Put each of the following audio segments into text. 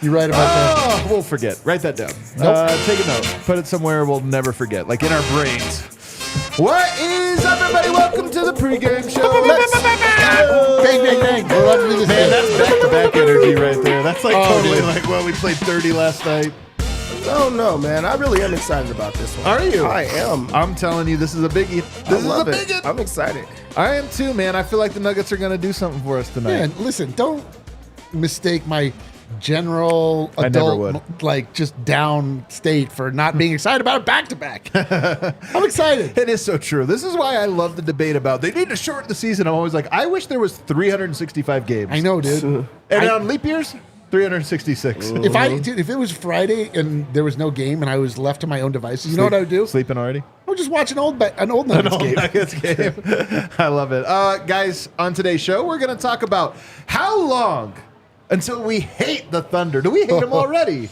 You right about that? Oh, we'll forget. Write that down. Nope. Take a note. Put it somewhere we'll never forget, like in our brains. What is up, everybody? Welcome to the pregame show. Bang, bang, bang. We're about to do this. Man, that's back-to-back energy right there. That's like totally dude. like, well, we played 30 last night. Oh, no, man. I really am excited about this one. Are you? I am. I'm telling you, this is a biggie. This is a biggie. I'm excited. I am too, man. I feel like the Nuggets are going to do something for us tonight. Man, listen, don't mistake my general I never adult, like, just down state for not being excited about it back-to-back. I'm excited. It is so true. This is why I love the debate about they need to shorten the season. I'm always like, I wish there was 365 games. I know, dude. And on leap years, 366. If it was Friday and there was no game and I was left to my own devices, you know what I would do? Sleeping already? I would just watch an old Nuggets game. Nuggets game. I love it. Guys, on today's show, we're going to talk about how long until we hate the Thunder. Do we hate them already?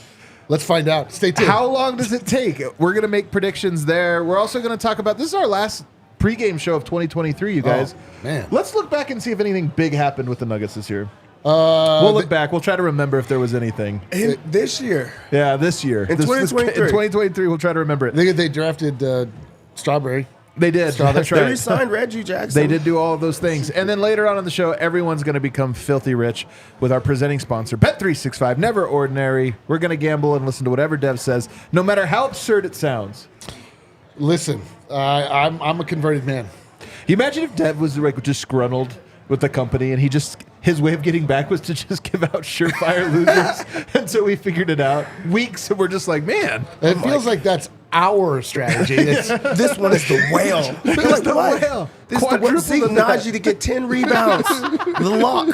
Let's find out. Stay tuned. How long does it take? We're going to make predictions there. We're also going to talk about, this is our last pregame show of 2023, you guys. Oh, man. Let's look back and see if anything big happened with the Nuggets this year. We'll look back. We'll try to remember if there was anything. This year. Yeah, this year. In 2023. In 2023, we'll try to remember it. They drafted Strawberry. They did. That's They right. re-signed Reggie Jackson. They did do all of those things. And then later on in the show, everyone's going to become filthy rich with our presenting sponsor, Bet365. Never ordinary. We're going to gamble and listen to whatever Dev says, no matter how absurd it sounds. Listen, I'm a converted man. You imagine if Dev was like disgruntled with the company and his way of getting back was to just give out surefire losers. And so we figured it out. Weeks, and we're just like, man. It feels like that's our strategy. This one is the whale. It's the whale. This is the one. Zeke Naji to get 10 rebounds. The lock.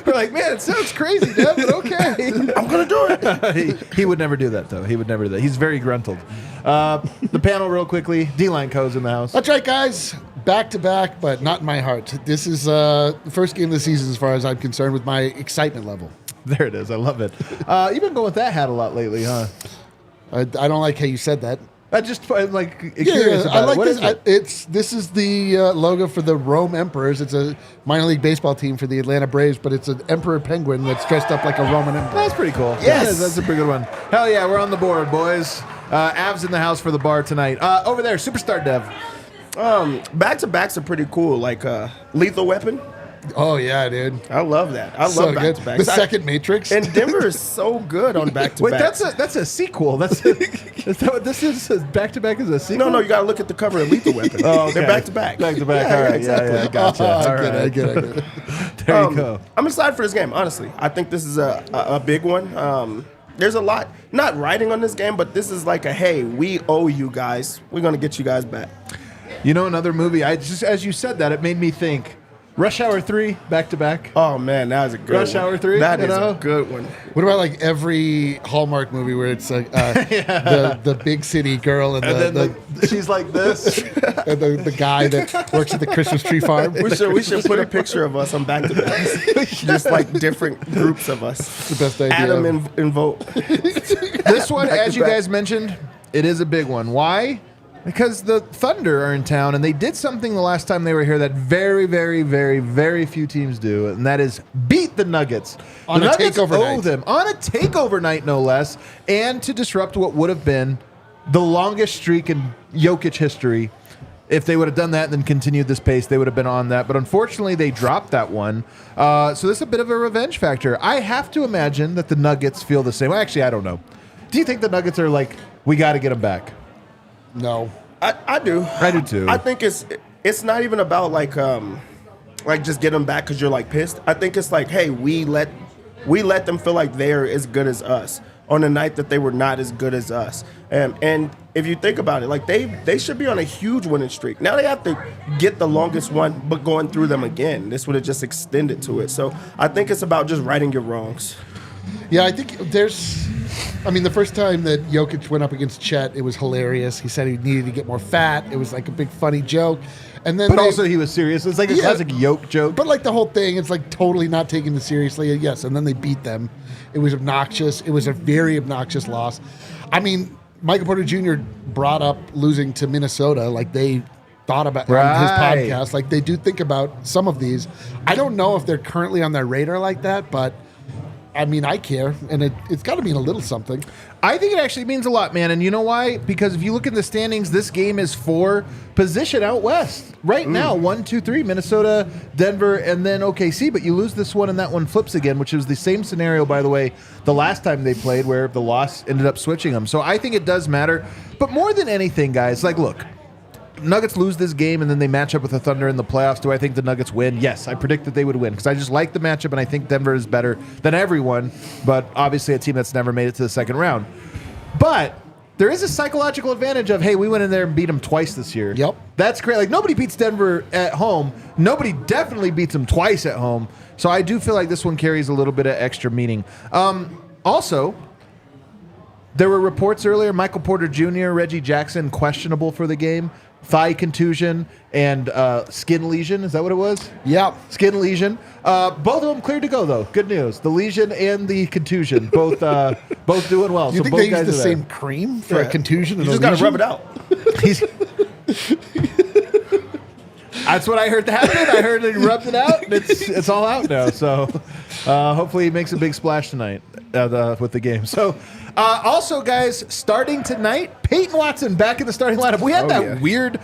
We're like, man, it sounds crazy, Dev, but okay. I'm going to do it. He would never do that, though. He would never do that. He's very gruntled. The panel, real quickly. D-Line Co's in the house. That's right, guys. Back-to-back, but not in my heart. This is the first game of the season as far as I'm concerned with my excitement level. There it is. I love it. You've been going with that hat a lot lately, huh? I don't like how you said that. I'm curious about I like it. What this. is it? This is the logo for the Rome Emperors. It's a minor league baseball team for the Atlanta Braves, but it's an emperor penguin that's dressed up like a Roman emperor. That's pretty cool. Yes. That's a pretty good one. Hell yeah, we're on the board, boys. Avs in the house for the bar tonight. Over there, Superstar Dev. Back-to-backs are pretty cool. Like Lethal Weapon. Oh yeah, dude. I love that. I So love good. back-to-backs. The second Matrix. And Denver is so good on back-to-backs. Wait, that's a sequel. Is that what this is? Back-to-back is a sequel? No, you got to look at the cover of Lethal Weapon. Oh, okay. They're back-to-back. Back-to-back. Yeah, All right. exactly. Yeah, gotcha. All right. I get it. There you go. I'm excited for this game, honestly. I think this is a big one. There's a lot, not riding on this game, but this is like hey, we owe you guys. We're going to get you guys back. You know, another movie, as you said that, it made me think. Rush Hour 3, back-to-back. Oh, man, that was a good Rush one. Hour 3, That you is know? a good one. What about like every Hallmark movie where it's like the big city girl and she's like this. and the guy that works at the Christmas tree farm? We should put a picture of us on back-to-backs. Just like different groups of us. the best idea. Adam and Vote. This one, as you guys mentioned, it is a big one. Why? Because the Thunder are in town, and they did something the last time they were here that very, very, very, very few teams do, and that is beat the Nuggets. On the a Nuggets takeover owe night. them on a takeover night, no less, and to disrupt what would have been the longest streak in Jokic history. If they would have done that and then continued this pace, they would have been on that. But unfortunately, they dropped that one. So this is a bit of a revenge factor. I have to imagine that the Nuggets feel the same. Well, actually, I don't know. Do you think the Nuggets are like, we got to get them back? No. I do. I do too. I think it's not even about like just get them back because you're like pissed. I think it's like, hey, we let them feel like they're as good as us on a night that they were not as good as us. And if you think about it, like they should be on a huge winning streak. Now they have to get the longest one, but going through them again, this would have just extended to it. So I think it's about just righting your wrongs. Yeah, I think there's I mean, the first time that Jokic went up against Chet, it was hilarious. He said he needed to get more fat. It was like a big funny joke. And then But also he was serious. It's like a classic Yoke joke. But like the whole thing, it's like totally not taken seriously. Yes, and then they beat them. It was obnoxious. It was a very obnoxious loss. I mean, Michael Porter Jr. brought up losing to Minnesota. Like they thought about on his podcast. Like they do think about some of these. I don't know if they're currently on their radar like that, but I mean, I care, and it's got to mean a little something. I think it actually means a lot, man. And you know why? Because if you look at the standings, this game is for position out west. Right now, 1, 2, 3, Minnesota, Denver, and then OKC. But you lose this one, and that one flips again, which was the same scenario, by the way, the last time they played, where the loss ended up switching them. So I think it does matter. But more than anything, guys, like, look, Nuggets lose this game and then they match up with the Thunder in the playoffs. Do I think the Nuggets win? Yes, I predict that they would win because I just like the matchup and I think Denver is better than everyone, but obviously a team that's never made it to the second round. But there is a psychological advantage of, hey, we went in there and beat them twice this year. Yep. That's great. Like, nobody beats Denver at home. Nobody definitely beats them twice at home. So I do feel like this one carries a little bit of extra meaning. Also, there were reports earlier, Michael Porter Jr., Reggie Jackson, questionable for the game. Thigh contusion and skin lesion. Is that what it was? Yeah. Skin lesion. Both of them cleared to go, though. Good news. The lesion and the contusion, both doing well. Do you think both they use guys the are there. same cream for a contusion? You and just a got to lesion? rub it out. That's what I heard happen. I heard he rubbed it out, and it's all out now. So hopefully he makes a big splash tonight with the game. So also, guys, starting tonight, Peyton Watson back in the starting lineup. We had weird.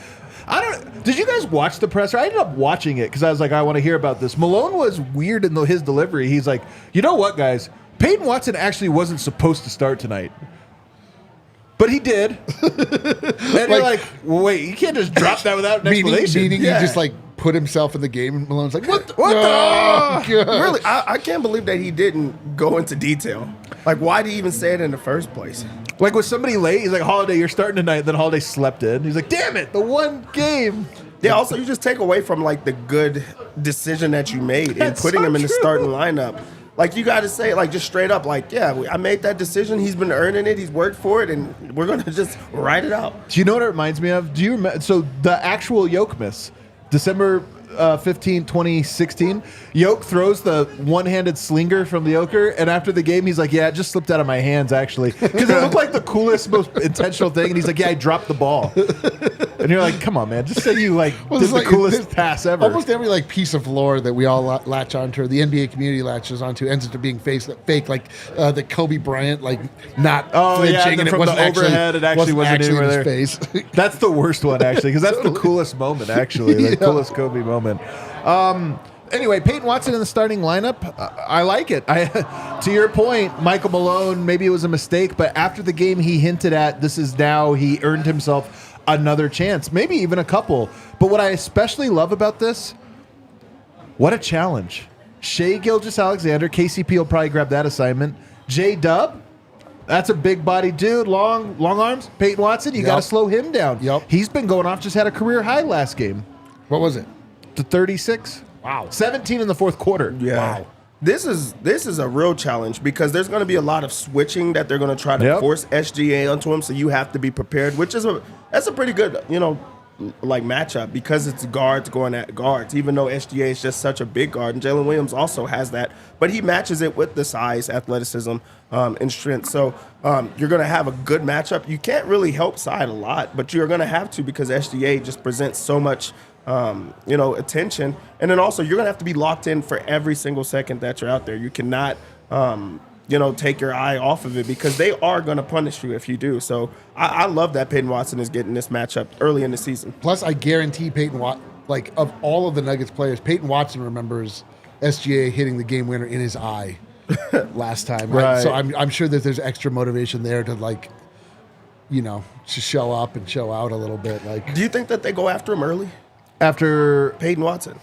Did you guys watch the presser? I ended up watching it because I was like, I want to hear about this. Malone was weird in his delivery. He's like, you know what, guys? Peyton Watson actually wasn't supposed to start tonight. But he did. And you're like, well, wait, you can't just drop that without an explanation. Meaning he just like put himself in the game and Malone's like, what the? God. Really, I can't believe that he didn't go into detail. Like, why did he even say it in the first place? Like, was somebody late? He's like, Holiday, you're starting tonight. Then Holiday slept in. He's like, damn it, the one game. Yeah, also, you just take away from, like, the good decision that you made in putting him in the starting lineup. Like, you got to say, like, just straight up, like, yeah, I made that decision. He's been earning it. He's worked for it, and we're going to just write it out. Do you know what it reminds me of? Do you remember? So, the actual Yoke miss, December 15, 2016, Yoke throws the one-handed slinger from the Joker, and after the game, he's like, yeah, it just slipped out of my hands, actually. Because it looked like the coolest, most intentional thing, and he's like, yeah, I dropped the ball. And you're like, come on, man, just say you, like, did the coolest pass ever. Almost every, like, piece of lore that we all latch onto, or the NBA community latches onto, ends up being fake, like the Kobe Bryant, like, not flinching, and it from wasn't the overhead, it actually wasn't in anywhere his there. face. That's the worst one, actually, because that's the coolest moment, actually, the coolest Kobe moment. Anyway, Peyton Watson in the starting lineup, I like it. To your point, Michael Malone, maybe it was a mistake, but after the game he hinted at this is now he earned himself another chance, maybe even a couple. But what I especially love about this, what a challenge. Shai Gilgeous-Alexander, KCP will probably grab that assignment. J-Dub, that's a big body dude, long arms. Peyton Watson, you got to slow him down. Yep. He's been going off, just had a career high last game. What was it? To 36. Wow. 17 in the fourth quarter. Yeah. Wow. This is a real challenge because there's going to be a lot of switching that they're going to try to force SGA onto him, so you have to be prepared, which is that's a pretty good, like matchup because it's guards going at guards, even though SGA is just such a big guard, and Jalen Williams also has that, but he matches it with the size, athleticism, and strength. So you're going to have a good matchup. You can't really help side a lot, but you're going to have to because SGA just presents so much attention. And then also you're going to have to be locked in for every single second that you're out there. You cannot, take your eye off of it because they are going to punish you if you do. So I love that Peyton Watson is getting this matchup early in the season. Plus, I guarantee Peyton Watson, like of all of the Nuggets players, Peyton Watson remembers SGA hitting the game winner in his eye last time. Right. So I'm sure that there's extra motivation there to to show up and show out a little bit. Like, Do you think that they go after him early? After Peyton Watson.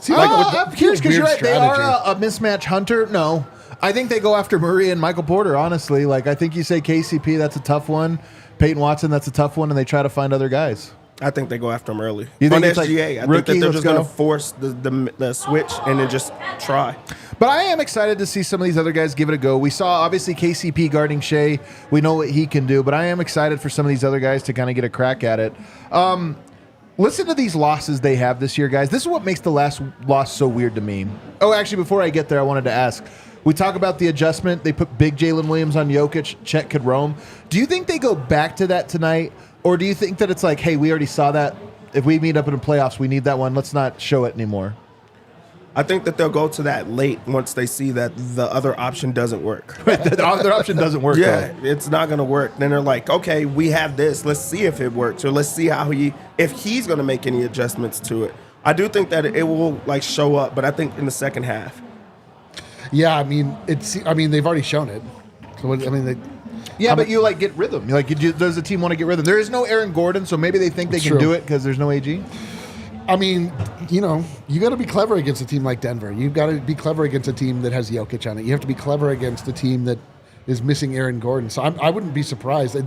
I'm curious because you're right. They strategy. are a mismatch hunter. No, I think they go after Murray and Michael Porter. Honestly, like I think you say KCP, that's a tough one. Peyton Watson, that's a tough one, and they try to find other guys. I think they go after him early. You think On it's like, SGA, I think rookie, that they're let's just going go? to force the switch and then just try. But I am excited to see some of these other guys give it a go. We saw, obviously, KCP guarding Shai. We know what he can do, but I am excited for some of these other guys to kind of get a crack at it. Listen to these losses they have this year, guys. This is what makes the last loss so weird to me. Oh, actually, before I get there, I wanted to ask. We talk about the adjustment. They put big Jalen Williams on Jokic. Chet could roam. Do you think they go back to that tonight? Or do you think that it's like, hey, we already saw that. If we meet up in the playoffs, we need that one. Let's not show it anymore. I think that they'll go to that late once they see that the other option doesn't work. The other option doesn't work. Yeah, though. it's not going to work. Then they're like, okay, we have this. Let's see if it works, or let's see if he's going to make any adjustments to it. I do think that it will like show up, but I think in the second half. Yeah, I mean, they've already shown it. So Yeah, but you like get rhythm. Does the team want to get rhythm? There is no Aaron Gordon, so maybe they think they can True. do it because there's no AG. I mean, you got to be clever against a team like Denver. You've got to be clever against a team that has Jokic on it. You have to be clever against a team that is missing Aaron Gordon. So I wouldn't be surprised.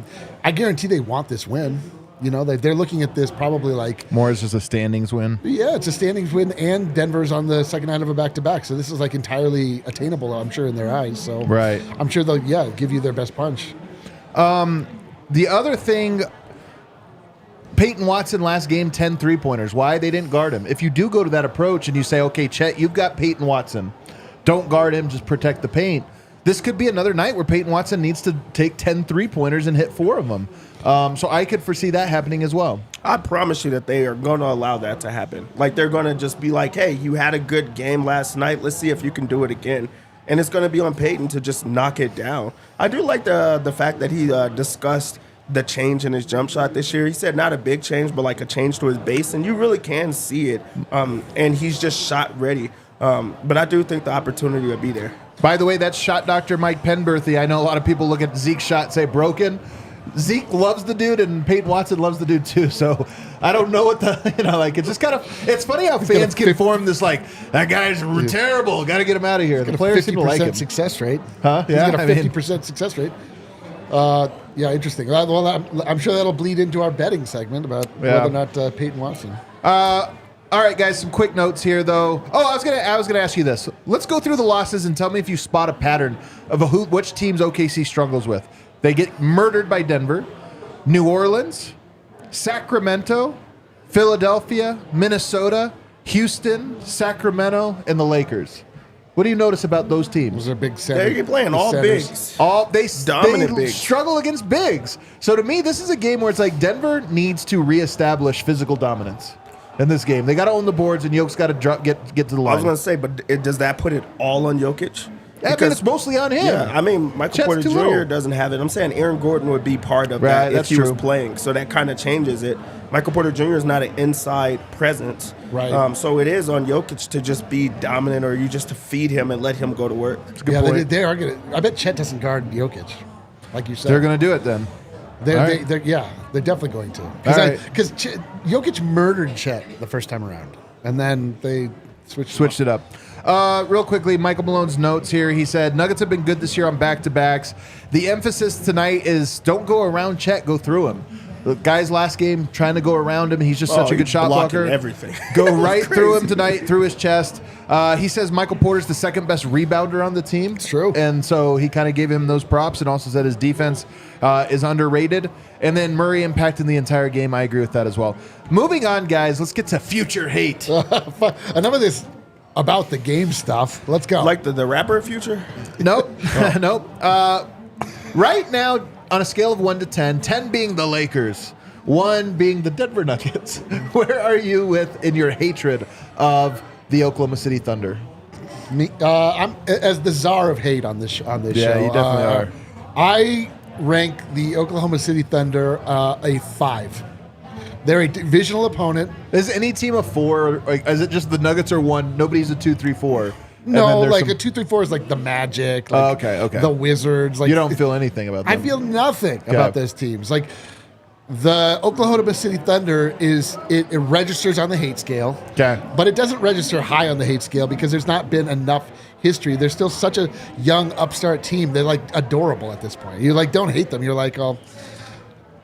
I guarantee they want this win. They're looking at this probably like More as just a standings win. Yeah, it's a standings win, and Denver's on the second night of a back-to-back. So this is like entirely attainable, I'm sure, in their eyes. So Right. I'm sure they'll give you their best punch. The other thing, Peyton Watson last game, 10 3-pointers. Why? They didn't guard him. If you do go to that approach and you say, okay, Chet, you've got Peyton Watson. Don't guard him, just protect the paint. This could be another night where Peyton Watson needs to take 10 3-pointers and hit 4 of them. So I could foresee that happening as well. I promise you that they are going to allow that to happen. Like, they're going to just be like, hey, you had a good game last night. Let's see if you can do it again. And it's going to be on Peyton to just knock it down. I do like the fact that he discussed the change in his jump shot this year. He said not a big change, but like a change to his base, and you really can see it. And he's just shot ready. But I do think the opportunity will be there. By the way, that's shot doctor Mike Penberthy. I know a lot of people look at Zeke's shot and say broken. Zeke loves the dude, and Peyton Watson loves the dude too. So I don't know what it's just kind of, it's funny how fans can form this like, that guy's terrible, got to get him out of here. The players seem to like him. Success rate. Huh? He's Yeah, got a 50% success rate. Yeah, interesting. Well, I'm sure that'll bleed into our betting segment about whether or not Peyton Watson. All right, guys, some quick notes here, though. Oh, I was gonna ask you this. Let's go through the losses and tell me if you spot a pattern of which teams OKC struggles with. They get murdered by Denver, New Orleans, Sacramento, Philadelphia, Minnesota, Houston, Sacramento, and the Lakers. What do you notice about those teams? Those are big centers. They're playing all bigs. They Dominant bigs. struggle against bigs. So to me, this is a game where it's like Denver needs to reestablish physical dominance in this game. They got to own the boards, and Jokic got to get to the line. I was going to say, but does that put it all on Jokic? I mean, it's mostly on him. Yeah, I mean, Michael Chet's Porter too Jr. little. doesn't have it. I'm saying Aaron Gordon would be part of Right, that if that's he was true. playing. So that kind of changes it. Michael Porter Jr. is not an inside presence. Right. So it is on Jokic to just be dominant, or you just to feed him and let him go to work. Yeah, they are going to. I bet Chet doesn't guard Jokic, like you said. They're going to do it then. They're definitely going to. Because Jokic murdered Chet the first time around, and then they switched it up. Real quickly, Michael Malone's notes here. He said, Nuggets have been good this year on back-to-backs. The emphasis tonight is don't go around Chet, go through him. The guy's last game trying to go around him. He's just such a good shot blocking blocker. everything. Go right through him tonight, through his chest. He says Michael Porter's the second best rebounder on the team. It's true. And so he kind of gave him those props and also said his defense is underrated. And then Murray impacting the entire game. I agree with that as well. Moving on, guys, let's get to future hate. Enough of this about the game stuff. Let's go. Like the rapper Future? Nope. Nope. Right now, on a scale of 1 to 10, 10 being the Lakers, 1 being the Denver Nuggets, where are you in your hatred of the Oklahoma City Thunder? Me, I'm as the czar of hate on this show. Yeah, you definitely are. I rank the Oklahoma City Thunder a 5. They're a divisional opponent. Is any team a 4? Or is it just the Nuggets are 1? Nobody's a 2, 3, 4. No, like a 2, 3, 4 is like the Magic. Like okay. The Wizards. Like you don't feel anything about them. I feel nothing about those teams. Like the Oklahoma City Thunder it registers on the hate scale. Okay. But it doesn't register high on the hate scale because there's not been enough history. They're still such a young upstart team. They're like adorable at this point. You like don't hate them. You're like, oh.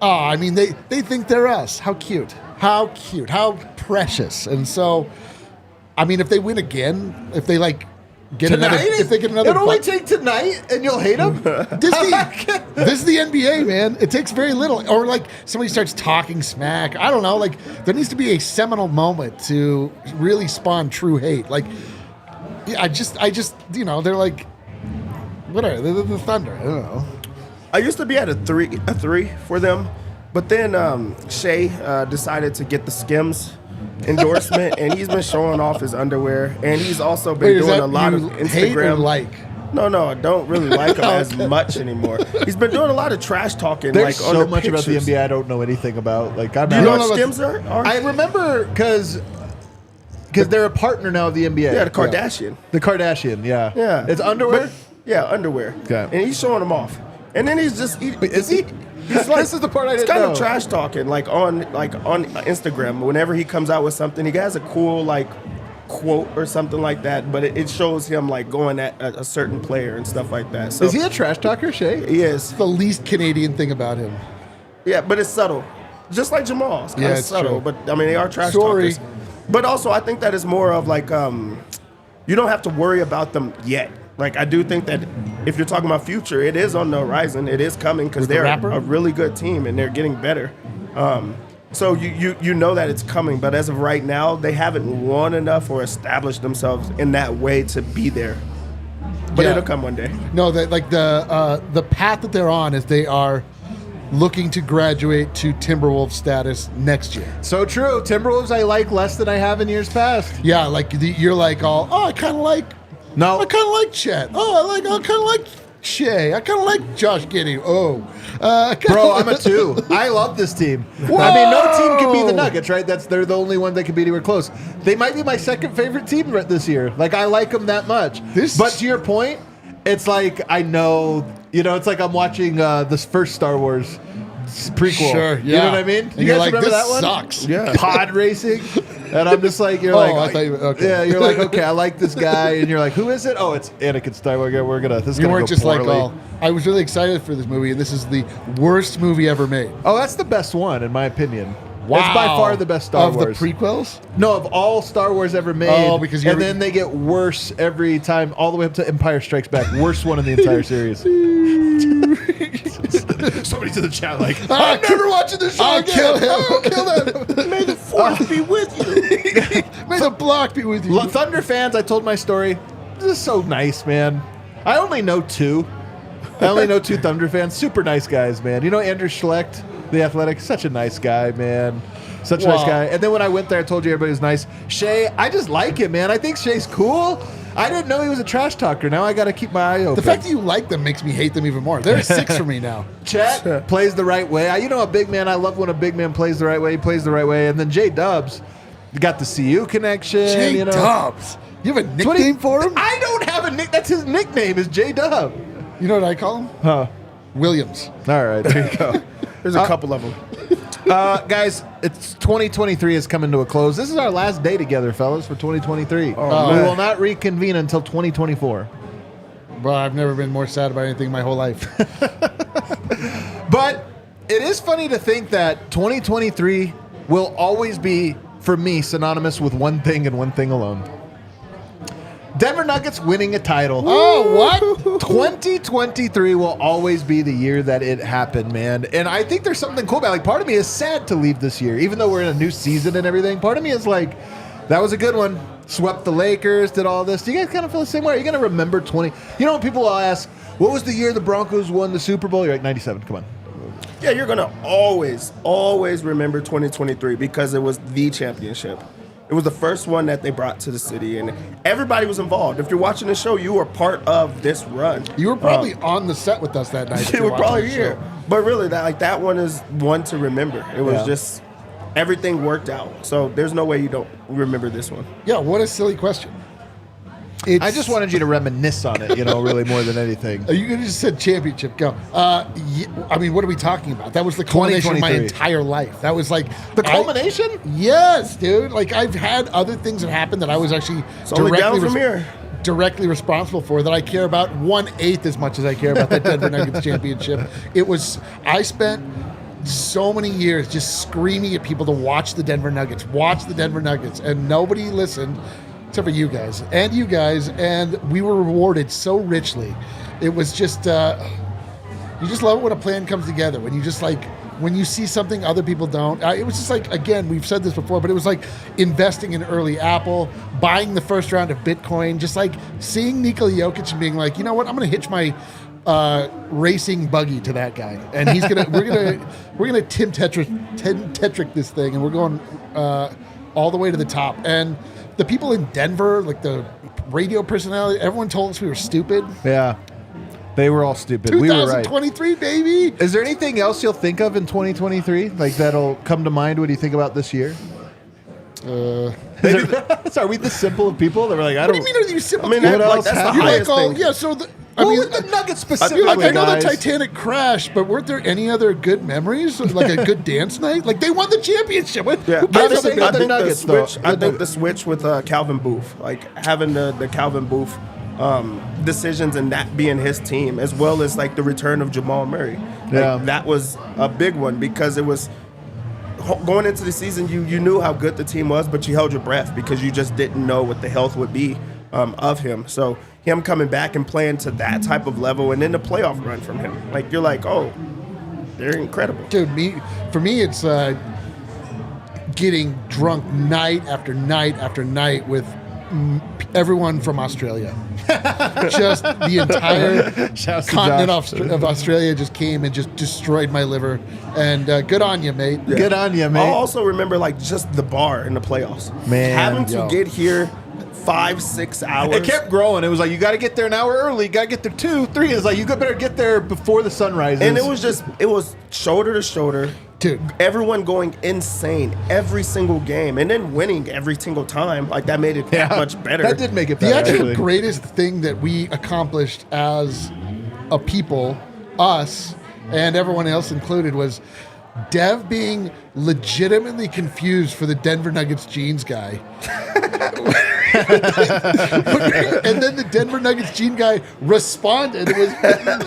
Oh, I mean, they think they're us. How cute. How cute. How precious. And so, I mean, if they win again, if they like get Tonight? if they get another, It'll only take tonight, and you'll hate them. this is the NBA, man. It takes very little. Or like somebody starts talking smack. I don't know. Like there needs to be a seminal moment to really spawn true hate. Like, yeah, I just, they're like, what are they? They're the Thunder. I don't know. I used to be at a three for them, but then Shai decided to get the Skims endorsement, and he's been showing off his underwear, and he's also been doing a lot of Instagram. Hate or like? No, I don't really like him as much anymore. He's been doing a lot of trash talking. There's like, on so the much pictures. about the NBA I don't know anything about. Like, I'm Do you know out. what Skims are? I remember because they're a partner now of the NBA. Yeah, the Kardashian. The Kardashian, yeah. Yeah. It's underwear? Yeah, underwear. Okay. And he's showing them off. And then he's just... Wait, is he? He's like, This is the part I didn't It's kind know. of trash talking, like on Instagram. Whenever he comes out with something, he has a cool like quote or something like that. But it shows him like going at a certain player and stuff like that. So Is he a trash talker, Shai? He is. It's the least Canadian thing about him. Yeah, but it's subtle, just like Jamal. It's kind of it's subtle, true. but I mean they are trash Sorry. talkers. But also, I think that is more of like you don't have to worry about them yet. Like I do think that if you're talking about future, it is on the horizon. It is coming because With the they're rapper? a really good team and they're getting better. So you know that it's coming, but as of right now, they haven't won enough or established themselves in that way to be there. But Yeah. it'll come one day. No, that like the path that they're on is they are looking to graduate to Timberwolves status next year. So true. Timberwolves I like less than I have in years past. Yeah, like you're like I kind of like. No. I kind of like Chet. I kind of like Shai. I kind of like Josh Giddey. Bro, I'm a 2. I love this team. Whoa! I mean, no team can be the Nuggets, right? They're the only one that can be anywhere close. They might be my second favorite team this year. Like, I like them that much. But to your point, it's like I know, it's like I'm watching this first Star Wars prequel. Sure, You know what I mean? And You you're guys like, remember this that one? sucks. Yeah. Pod racing. And I'm just like, you're I like, thought you- okay. yeah, you're like, okay, I like this guy. And you're like, who is it? Oh, it's Anakin Skywalker. This is You going weren't to go just poorly. like, I was really excited for this movie, and this is the worst movie ever made. Oh, that's the best one, in my opinion. Wow. It's by far the best Star of Wars. the prequels? No, of all Star Wars ever made. Oh, because and then they get worse every time, all the way up to Empire Strikes Back. Worst one in the entire series. Somebody's in the chat like, I'm never watching this show I'll again. kill him. I'll kill him. May the force be with you. May the block be with you. Thunder fans, I told my story. This is so nice, man. I only know 2. I only know 2 Thunder fans. Super nice guys, man. You know Andrew Schlecht, the Athletic? Such a nice guy, man. Such a nice Wow. guy. And then when I went there, I told you everybody was nice. Shai, I just like him, man. I think Shai's cool. I didn't know he was a trash talker. Now I got to keep my eye open. The fact that you like them makes me hate them even more. They're a 6 for me now. Chet plays the right way. A big man, I love when a big man plays the right way. He plays the right way. And then J-Dubs got the CU connection. J-Dubs. You have a That's what he- nickname for him? I don't have a nick. That's his nickname is J-Dub. You know what I call him? Huh. Williams. All right, there you go. There's a couple of them. Guys, it's 2023 is coming to a close. This is our last day together, fellas, for 2023. We man. will not reconvene until 2024. Bro, I've never been more sad about anything in my whole life. But it is funny to think that 2023 will always be, for me, synonymous with one thing and one thing alone. Denver Nuggets winning a title. Oh, what? 2023 will always be the year that it happened, man. And I think there's something cool about it. Like, part of me is sad to leave this year, even though we're in a new season and everything. Part of me is like, that was a good one. Swept the Lakers, did all this. Do you guys kind of feel the same way? Are you going to remember 20? You know, when people will ask, what was the year the Broncos won the Super Bowl? You're like, 97. Come on. Yeah, you're gonna always remember 2023 because it was the championship. It was the first one that they brought to the city, and everybody was involved. If you're watching the show, you were part of this run. You were probably on the set with us that night. if You you're were probably watching the here, show. but really, that one is one to remember. It was Yeah. just everything worked out. So there's no way you don't remember this one. Yeah, what a silly question. I just wanted you to reminisce on it, really more than anything. You could have just said championship. Go. I mean, what are we talking about? That was the culmination of my 2023. entire life. That was like The culmination? Yes, dude. Like I've had other things that happened that I was actually only down from here. directly responsible for that I care about 1/8 as much as I care about that Denver Nuggets championship. I spent so many years just screaming at people to watch the Denver Nuggets, and nobody listened except for you guys, and we were rewarded so richly. It was just, you just love it when a plan comes together, when you just like, when you see something other people don't. It was just like, again, we've said this before, but it was like investing in early Apple, buying the first round of Bitcoin, just like seeing Nikola Jokic and being like, you know what, I'm going to hitch my racing buggy to that guy, and we're gonna Tim Tetrick this thing, and we're going all the way to the top. And the people in Denver, like the radio personality, everyone told us we were stupid. Yeah. They were all stupid. We were right. 2023, baby. Is there anything else you'll think of in 2023? Like that'll come to mind when you think about this year? So are we the simple of people that were like, what do you mean are you simple? I mean, What else that's the happened? highest thing. Yeah, so the Nuggets I specifically, know the guys. Titanic crashed, but weren't there any other good memories? Like a good dance night? Like they won the championship. Yeah, Who cares Honestly, about the the Nuggets, switch. though. I think the switch with Calvin Booth, like having the Calvin Booth decisions and that being his team, as well as like the return of Jamal Murray. Like, that was a big one because it was going into the season. You knew how good the team was, but you held your breath because you just didn't know what the health would be of him. So him coming back and playing to that type of level, and then the playoff run from him, like you're like, oh, they're incredible. Dude, for me, it's getting drunk night after night after night with everyone from Australia. Just the entire continent of Australia just came and just destroyed my liver. And good on you, mate. Yeah. Good on you, mate. I'll also remember like just the bar in the playoffs. Man, having to get here 5-6 hours. It kept growing. It was like, you got to get there an hour early. You got to get there 2, 3. It's like, you better get there before the sun rises. And it was shoulder to shoulder. Dude. Everyone going insane every single game and then winning every single time. Like that made it that much better. That did make it The better. actual actually. greatest thing that we accomplished as a people, us and everyone else included, was Dev being legitimately confused for the Denver Nuggets jeans guy. And then the Denver Nuggets jean guy responded. It was,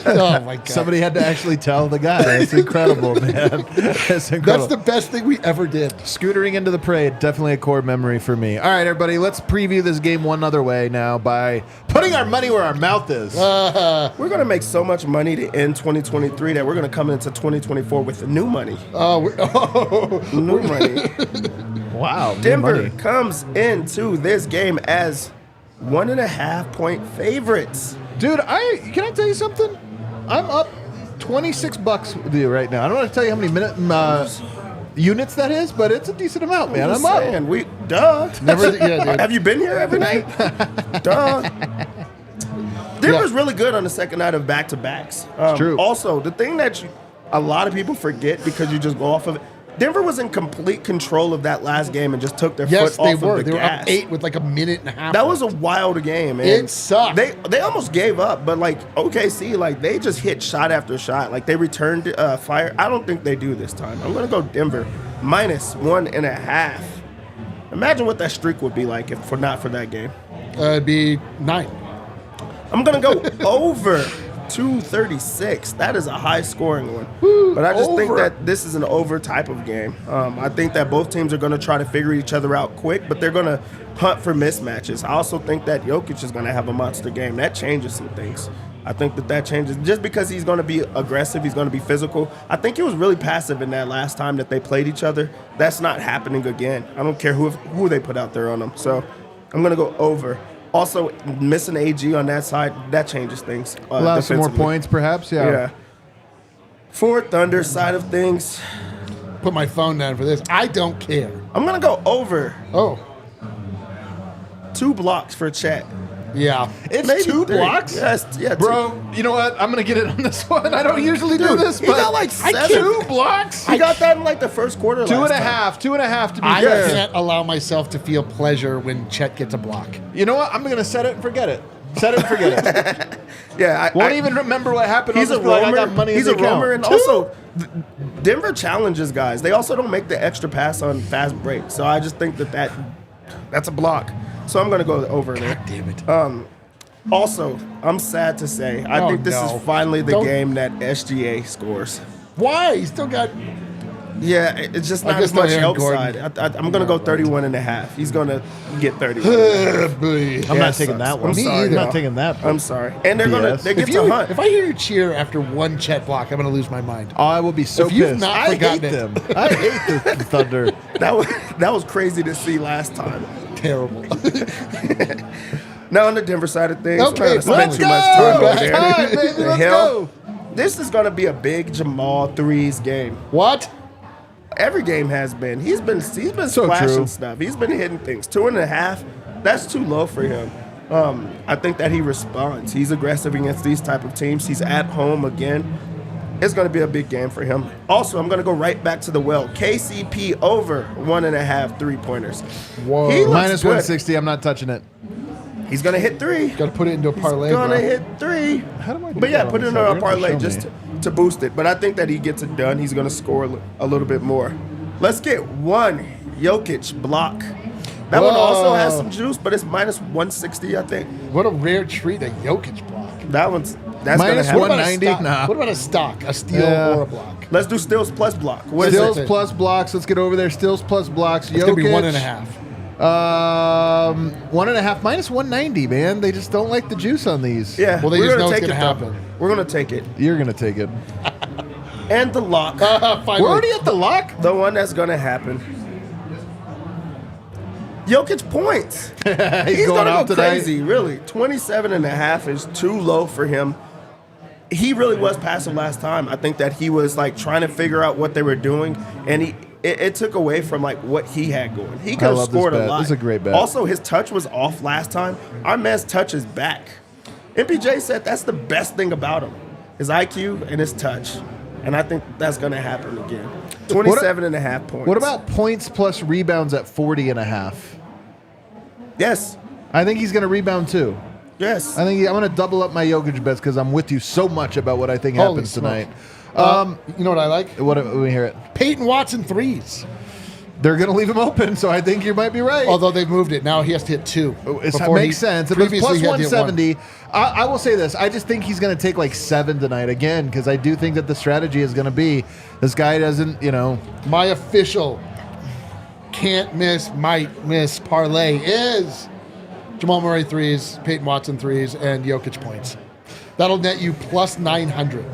oh my God. Somebody had to actually tell the guy. That's incredible, man. That's incredible. That's the best thing we ever did. Scootering into the parade, definitely a core memory for me. All right, everybody, let's preview this game one other way now by putting our money where our mouth is. We're going to make so much money to end 2023 that we're going to come into 2024 with new money. New money. Wow. new Denver money. comes into this game as 1.5-point favorites. Dude, can I tell you something? I'm up $26 with you right now. I don't want to tell you how many units that is, but it's a decent amount, man. I'm up. Duh. Have you been here every night? Duh. Denver's really good on the second night of back-to-backs. True. Also, the thing that a lot of people forget because you just go off of it, Denver was in complete control of that last game and just took their foot off of the gas. They were up 8 with like a minute and a half. That was a wild game, man. It sucked. They almost gave up, but like OKC, like they just hit shot after shot. Like they returned fire. I don't think they do this time. I'm gonna go Denver -1.5. Imagine what that streak would be like if not for that game. It'd be 9. I'm gonna go over 236. That is a high scoring one. But I just think that this is an over type of game. I think that both teams are going to try to figure each other out quick, but they're going to hunt for mismatches. I also think that Jokic is going to have a monster game. That changes some things. I think that changes. Just because he's going to be aggressive, he's going to be physical. I think he was really passive in that last time that they played each other. That's not happening again. I don't care who they put out there on him. So I'm going to go over. Also, missing AG on that side, that changes things. Allow some more points, perhaps? Yeah. For Thunder side of things, Put my phone down for this. I don't care. I'm going to go over Oh, 2 blocks for Chet. yeah. It's Maybe 2 3. blocks? Yes, yeah, Bro, you know what? I'm going to get it on this one. I don't usually do Dude, this, he but got like I 7. 2 blocks? He got that in like the first quarter. 2.5. 2.5 to be I fair. can't allow myself to feel pleasure when Chet gets a block. You know what? I'm going to set it and forget it. Set it and forget it. Yeah, Won't even remember what happened. He's I'll a just be like, I roamer. got money in He's the a roamer, account. and also Denver challenges guys. They also don't make the extra pass on fast break. So I just think that's a block. So I'm going to go over there. Damn it. Also, I'm sad to say, I think this is finally the game that SGA scores. Why? He's still got. Yeah, it's just not guess as much no Aaron help Gordon. side. I'm going to go 31.5. He's going to get 31. I'm not taking that one. I'm sorry. I'm not taking that. I'm sorry. And they're BS. they get to hunt. If I hear you cheer after one Chet block, I'm going to lose my mind. Oh, I will be so If you've pissed. not I hate forgotten it. them. I hate the Thunder. That was crazy to see last time. Terrible. Now on the Denver side of things, Okay, trying to spend let's too much go. time over Let's there. go, baby, The let's hell? go. This is going to be a big Jamal threes game. What? Every game has been. He's been So splashing true. stuff. He's been hitting things. 2.5. That's too low for him. I think that he responds. He's aggressive against these type of teams. He's at home again. It's going to be a big game for him. Also, I'm going to go right back to the well. KCP over 1.5 3-pointers. Whoa. He looks Minus good. 160. I'm not touching it. He's going to hit 3. Got to put it into a parlay. Gonna bro. hit 3. How do I do But yeah, that put on it in the side? a You're gonna parlay show just me. to boost it. But I think that he gets it done. He's gonna score a little bit more. Let's get one Jokic block. That one also has Whoa. some juice, but it's minus 160, I think. What a rare treat, a Jokic block. That's Minus gonna happen. What about a 190? stock? Nah. What about a stock, a steal Yeah. or a block? Let's do steals plus block. What is Stills it? plus blocks. Let's get over there. Stills plus blocks. It's going to be 1.5. 1.5 minus 190, man. They just don't like the juice on these. Yeah, Well, they we're just gonna know it's take gonna it, though. happen. We're gonna take it. You're going to take it. And the lock, Finally. We're already at the lock? the one that's gonna happen. Jokic points. He's going gonna off go tonight. crazy, really. 27.5 is too low for him. He really was passive last time. I think that he was like trying to figure out what they were doing, and it took away from like what he had going. He could have love this scored a bet. lot. This is a great bet. Also, his touch was off last time. Our man's touch is back. MPJ said that's the best thing about him, his IQ and his touch. And I think that's going to happen again. 27.5 points. What about points plus rebounds at 40.5? Yes. I think he's going to rebound too. Yes. I'm going to double up my Jokic bets because I'm with you so much about what I think Holy happens tonight. You know what I like? What? Let me hear it. Peyton Watson threes. They're going to leave him open, so I think you might be right. Although they've moved it. Now he has to hit 2. It makes sense. If it's Previously, plus he had to hit 170, I will say this. I just think he's going to take like 7 tonight again because I do think that the strategy is going to be this guy doesn't, My official can't miss, might miss parlay is Jamal Murray threes, Peyton Watson threes, and Jokic points. That'll net you plus 900.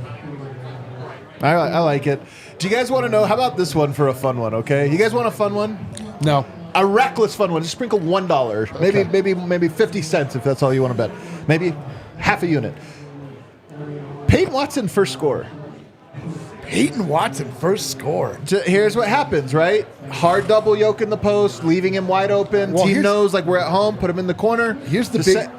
I like it. Do you guys want to know? How about this one for a fun one? Okay, you guys want a fun one? No. A reckless fun one. Just sprinkle $1, maybe 50 cents if that's all you want to bet. Maybe half a unit. Peyton Watson first score. Peyton Watson first score. Here's what happens, right? Hard double yoke in the post, leaving him wide open. Well, Team here's- knows like we're at home. Put him in the corner. Here's the big-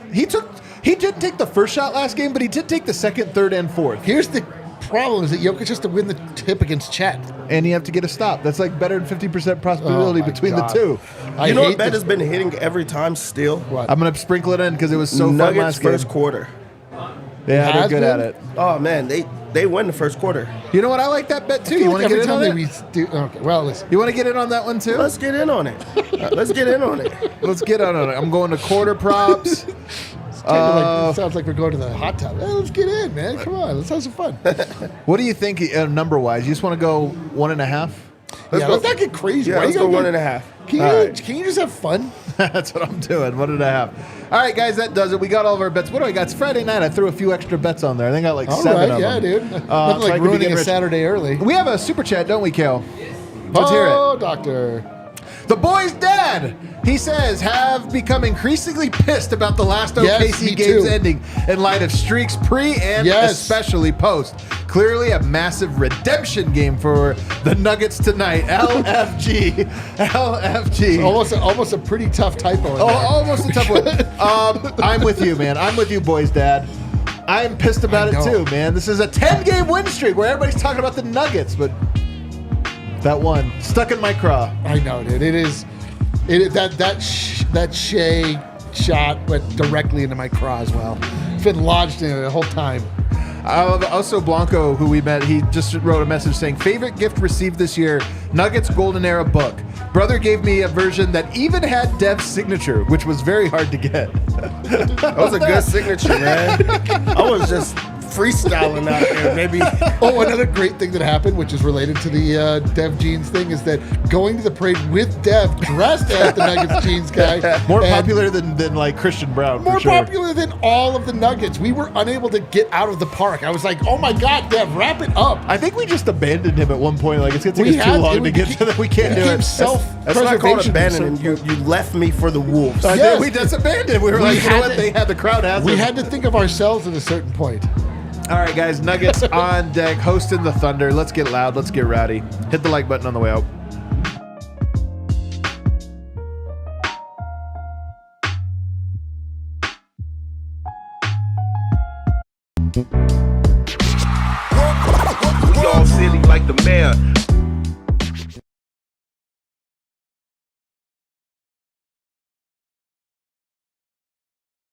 He didn't take the first shot last game, but he did take the second, third, and fourth. Here's the problem is that Jokic has to win the tip against Chet. And you have to get a stop. That's like better than 50% possibility Oh my between God. the two. I You know hate what bet this- has been hitting every time still? What? I'm gonna sprinkle it in because it was so fun Nuggets last game. first quarter. Yeah, they're Has good been? at it. Oh, man. They win the first quarter. You know what? I like that bet too. I feel You like want to get every in on time it? we do, okay, well, listen. You want to get in on that one too? Let's get in on it. Let's get in on it. Let's get on it. I'm going to quarter props. Kind of like, it sounds like we're going to the hot tub. Hey, let's get in, man. Come on, let's have some fun. What do you think number wise? You just want to go 1.5? Let's Yeah, go. let's not get crazy. Yeah, Why let's you go gotta 1.5. Can you, All right. can you just have fun? That's what I'm doing. 1.5. All right, guys, that does it. We got all of our bets. What do I got? It's Friday night. I threw a few extra bets on there. I think I got like All 7 right, of yeah, them. dude. Nothing so I like could ruining get a rich. Saturday early. We have a super chat, don't we, Kale? Let's hear it. Oh, doctor. The boy's dad, he says, have become increasingly pissed about the last Yes, OKC me games too. ending in light of streaks pre and Yes. especially post. Clearly a massive redemption game for the Nuggets tonight. LFG. LFG. Almost a pretty tough typo. In Oh, there. almost a tough one. I'm with you, man. I'm with you, boys, dad. I'm pissed about it I too, know. man. This is a 10-game win streak where everybody's talking about the Nuggets, but that one stuck in my craw. I know, dude. It is. That Shai shot went directly into my craw as well. It's been lodged in it the whole time. Also, Blanco, who we met, he just wrote a message saying, favorite gift received this year, Nuggets Golden Era book. Brother gave me a version that even had Dev's signature, which was very hard to get. That was a good signature, man. I was just freestyling out there, maybe. Oh, another great thing that happened, which is related to the Dev Jeans thing, is that going to the parade with Dev dressed as the Nuggets jeans guy. More and popular than like Christian Brown. more for sure. popular than all of the Nuggets. We were unable to get out of the park. I was like, oh my God, Dev, wrap it up. I think we just abandoned him at one point. Like it's gonna take We us too had- long it to get to that. We can't do became it. That's not called self-preservation. abandoning. You left me for the wolves. Yes. We just abandoned. We were We like, you know had what? to- They had the crowd has We them. had to think of ourselves at a certain point. All right, guys. Nuggets on deck, hosting the Thunder. Let's get loud. Let's get rowdy. Hit the like button on the way out. We all silly like the mayor.